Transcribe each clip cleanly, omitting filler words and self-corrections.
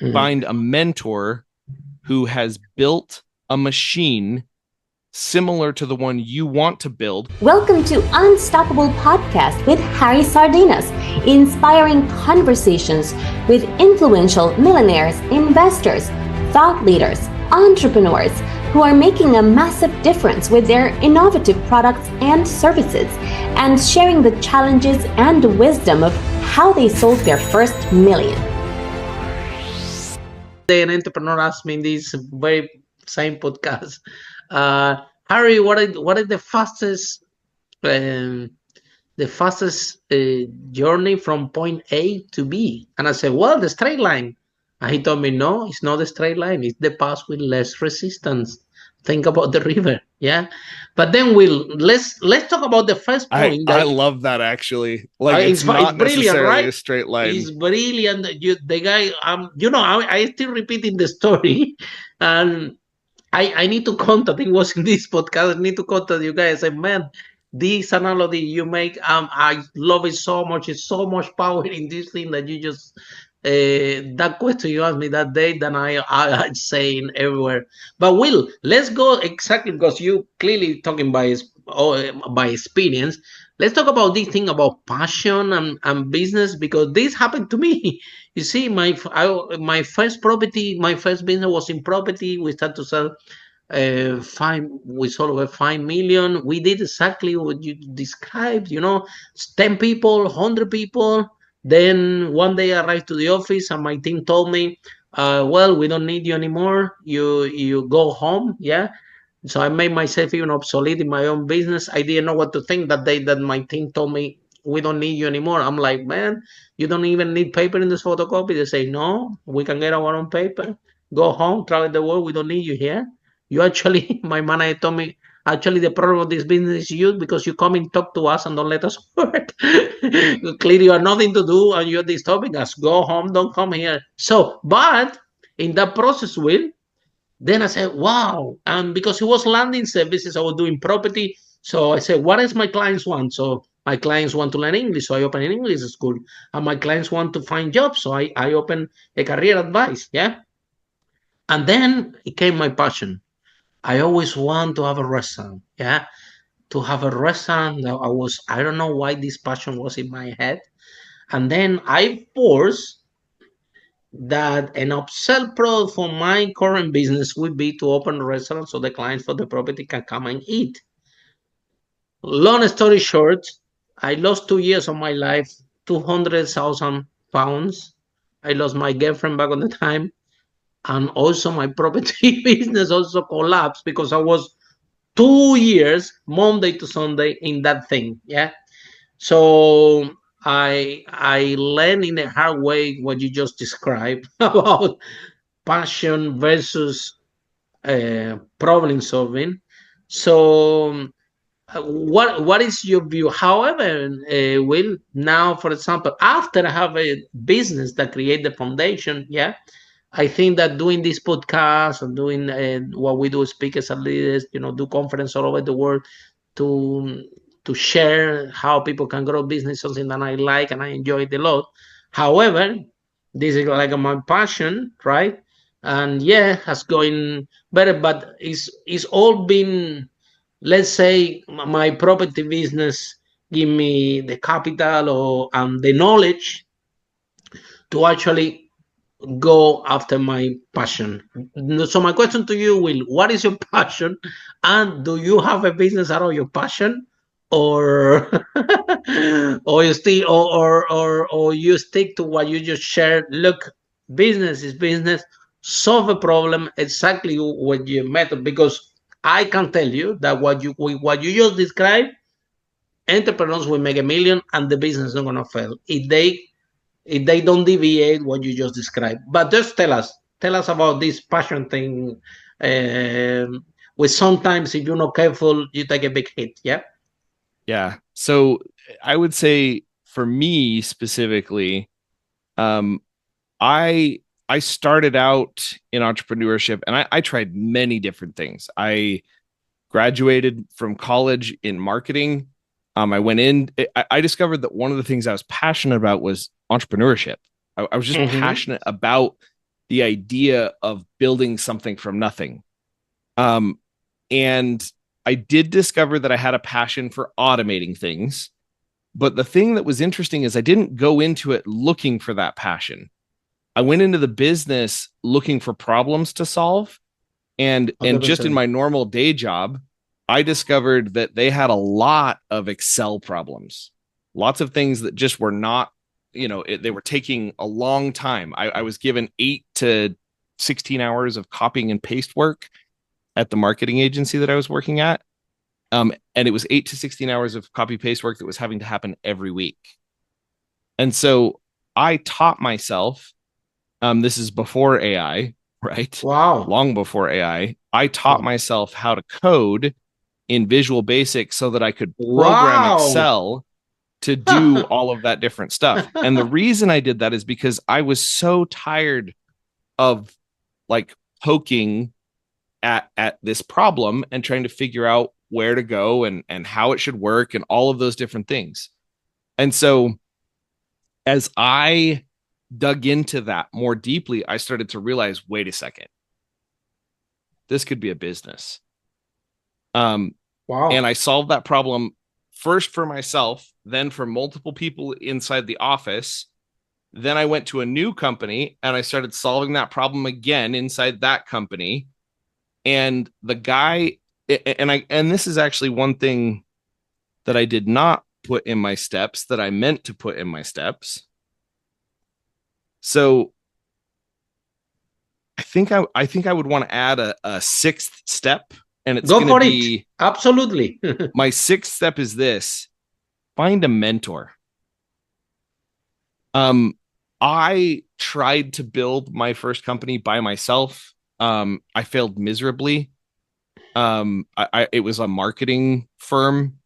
find a mentor who has built a machine similar to the one you want to build. Welcome to Unstoppable Podcast with Harry Sardinas, inspiring conversations with influential millionaires, investors, thought leaders, entrepreneurs who are making a massive difference with their innovative products and services, and sharing the challenges and wisdom of how they sold their first million. An entrepreneur asked me in this very same podcast, Harry, what is the fastest journey from point A to B? And I said, well, the straight line. And he told me, no, it's not a straight line. It's the path with less resistance. Think about the river, yeah. But then let's talk about the first point. I love that, actually. Like, it's not necessarily right? A straight line. It's brilliant. The guy, I still repeating the story, and I need to contact. It was in this podcast. I need to contact you guys. And man, this analogy you make, I love it so much. It's so much power in this thing that you just. That question you asked me that day, then I saying everywhere. But Will, let's go exactly because you clearly talking by experience. Let's talk about this thing about passion and business, because this happened to me. You see, my first property, my first business was in property. We started to sell. We sold over 5 million. We did exactly what you described. 10 people, 100 people. Then one day I arrived to the office and my team told me, well, we don't need you anymore. You go home. Yeah. So I made myself even obsolete in my own business. I didn't know what to think that day that my team told me, we don't need you anymore. I'm like, man, you don't even need paper in this photocopy. They say, no, we can get our own paper. Go home, travel the world. We don't need you here. You actually, my manager told me, actually, the problem of this business is you, because you come and talk to us and don't let us work. Clearly, you have nothing to do and you're disturbing us. Go home, don't come here. So, but in that process, Will, then I said, wow. And because it was landing services, I was doing property. So I said, what does my clients want? So my clients want to learn English. So I open an English school. And my clients want to find jobs. So I open a career advice. Yeah. And then it came my passion. I always want to have a restaurant, yeah, to have a restaurant. I don't know why this passion was in my head. And then I forced that an upsell product for my current business would be to open a restaurant so the clients for the property can come and eat. Long story short, I lost 2 years of my life, 200,000 pounds. I lost my girlfriend back on the time. And also my property business also collapsed because I was 2 years, Monday to Sunday, in that thing. Yeah. So I learned in a hard way what you just described about passion versus problem solving. So what is your view? However, Will, now, for example, after I have a business that create the foundation, yeah, I think that doing this podcast and doing what we do, speakers and leaders, do conference all over the world to share how people can grow business, something that I like and I enjoy it a lot. However, this is like my passion, right? And yeah, has going better, but it's all been, let's say, my property business give me the capital and the knowledge to actually go after my passion. So my question to you, Will, what is your passion, and do you have a business out of your passion, or or you still or you stick to what you just shared? Look, business is business. Solve a problem exactly what you method, because I can tell you that what you just described, entrepreneurs will make $1 million and the business is not gonna fail if they don't deviate what you just described. But just tell us about this passion thing. Which sometimes, if you're not careful, you take a big hit. Yeah. Yeah. So I would say for me specifically, I started out in entrepreneurship and I tried many different things. I graduated from college in marketing. I discovered that one of the things I was passionate about was entrepreneurship. I was just passionate about the idea of building something from nothing. And I did discover that I had a passion for automating things. But the thing that was interesting is I didn't go into it looking for that passion. I went into the business looking for problems to solve. And just in 100%. my normal day job, I discovered that they had a lot of Excel problems, lots of things that just were not, they were taking a long time. I was given 8 to 16 hours of copying and paste work at the marketing agency that I was working at. And it was 8 to 16 hours of copy paste work that was having to happen every week. And so I taught myself, this is before AI, right? Wow. Long before AI. I taught Wow. myself how to code in Visual Basic so that I could program Wow. Excel to do all of that different stuff. And the reason I did that is because I was so tired of like poking at this problem and trying to figure out where to go and how it should work and all of those different things. And so as I dug into that more deeply, I started to realize, wait a second, this could be a business. Wow. And I solved that problem first for myself, then for multiple people inside the office. Then I went to a new company and I started solving that problem again inside that company. And the guy, and this is actually one thing that I did not put in my steps that I meant to put in my steps. So I think I would want to add a sixth step, and it's going to be absolutely. My sixth step is this: find a mentor. I tried to build my first company by myself. I failed miserably. It was a marketing firm.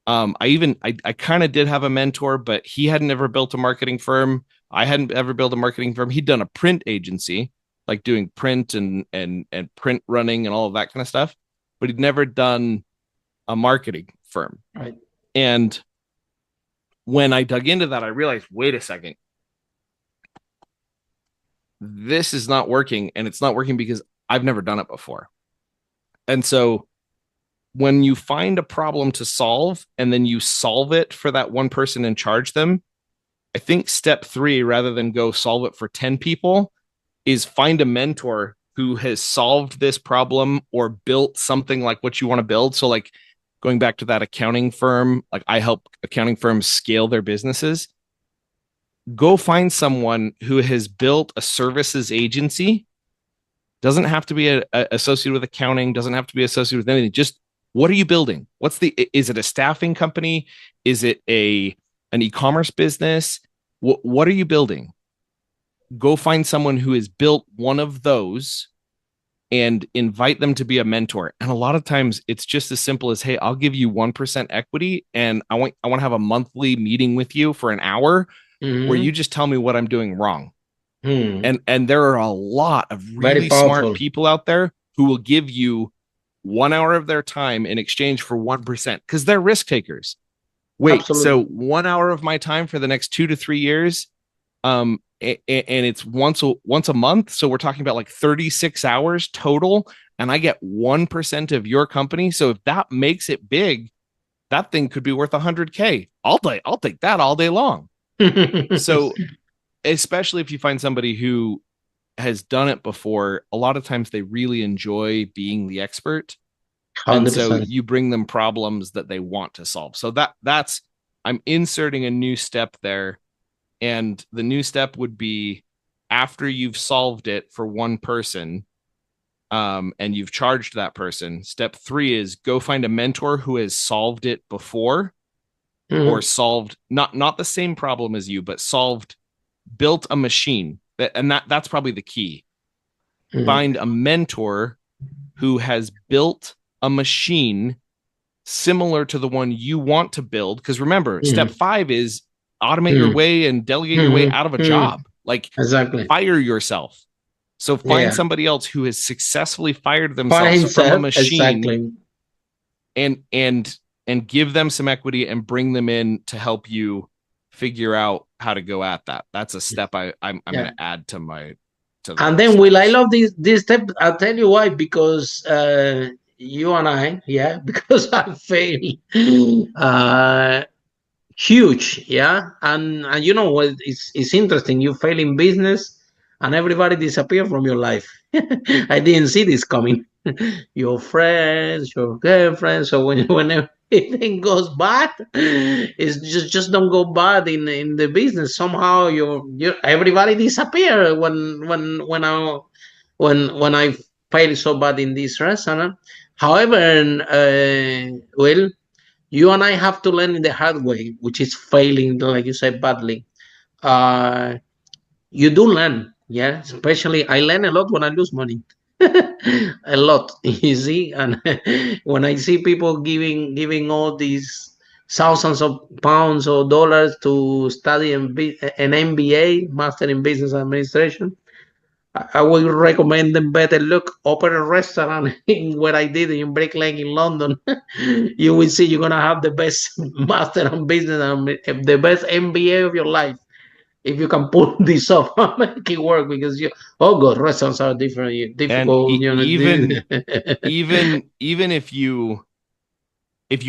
I kind of did have a mentor, but he hadn't ever built a marketing firm. I hadn't ever built a marketing firm. He'd done a print agency, like doing print and print running and all of that kind of stuff, but he'd never done a marketing firm. Right. And when I dug into that, I realized, wait a second, this is not working, and it's not working because I've never done it before. And so when you find a problem to solve and then you solve it for that one person and charge them, I think step 3, rather than go solve it for 10 people, is find a mentor who has solved this problem or built something like what you want to build. So like going back to that accounting firm, like I help accounting firms scale their businesses. Go find someone who has built a services agency. Doesn't have to be associated with accounting, doesn't have to be associated with anything. Just what are you building? Is it a staffing company? Is it an e-commerce business? What are you building? Go find someone who has built one of those and invite them to be a mentor. And a lot of times it's just as simple as, hey, I'll give you 1% equity and I want to have a monthly meeting with you for an hour where you just tell me what I'm doing wrong. And there are a lot of really smart people out there who will give you 1 hour of their time in exchange for 1% because they're risk takers. Wait, absolutely. So 1 hour of my time for the next 2 to 3 years, and it's once a month. So we're talking about like 36 hours total, and I get 1% of your company. So if that makes it big, that thing could be worth $100K. I'll take that all day long. So especially if you find somebody who has done it before, a lot of times they really enjoy being the expert. 100%. And so you bring them problems that they want to solve. So that's I'm inserting a new step there. And the new step would be after you've solved it for one person, and you've charged that person, step 3 is go find a mentor who has solved it before, or solved not the same problem as you, but built a machine. That's probably the key. Find a mentor who has built a machine similar to the one you want to build. Because remember, step 5 is automate your way and delegate your way out of a job. Like fire yourself. So find somebody else who has successfully fired themselves from a machine, and give them some equity and bring them in to help you figure out how to go at that. That's a step I'm going to add to my And then, Will, I love this step. I'll tell you why. Because you and I, yeah, because I failed. Huge, yeah. And you know what? It's interesting. You fail in business, and everybody disappear from your life. I didn't see this coming. Your friends, your girlfriend. So when everything goes bad, it's just don't go bad in the business. Somehow you everybody disappear when I fail so bad in this restaurant. However, well, you and I have to learn in the hard way, which is failing, like you said, badly. You do learn, yeah. Especially, I learn a lot when I lose money, a lot. You see, and when I see people giving all these thousands of pounds or dollars to study an MBA, Master in Business Administration, I would recommend them better look, open a restaurant in where I did in Brick Lane in London. You will see you're gonna have the best master in business and the best MBA of your life if you can pull this off and make it work. Because oh god, restaurants are different, And difficult. even if you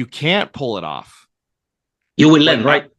can't pull it off, you will learn, right?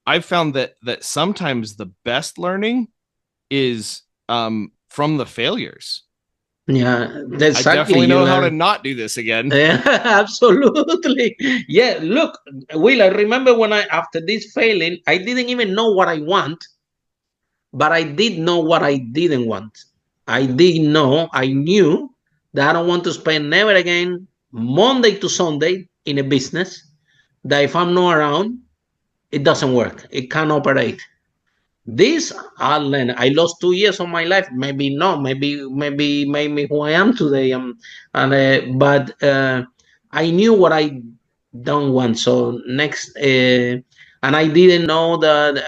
I've found that sometimes the best learning is from the failures. Yeah, I definitely know how to not do this again. Yeah, absolutely. Yeah, look, Will, I remember when after this failing, I didn't even know what I want, but I did know what I didn't want. I knew that I don't want to spend never again Monday to Sunday in a business that if I'm not around, it doesn't work. It can't operate. This I learned. I lost 2 years of my life. Maybe not. Maybe made me who I am today. But I knew what I don't want. So next, and I didn't know that.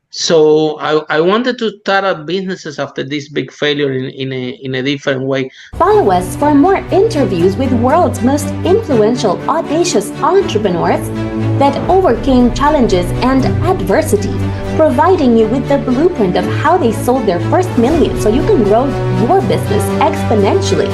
So I wanted to start up businesses after this big failure in a different way. Follow us for more interviews with world's most influential, audacious entrepreneurs that overcame challenges and adversity, providing you with the blueprint of how they sold their first million so you can grow your business exponentially.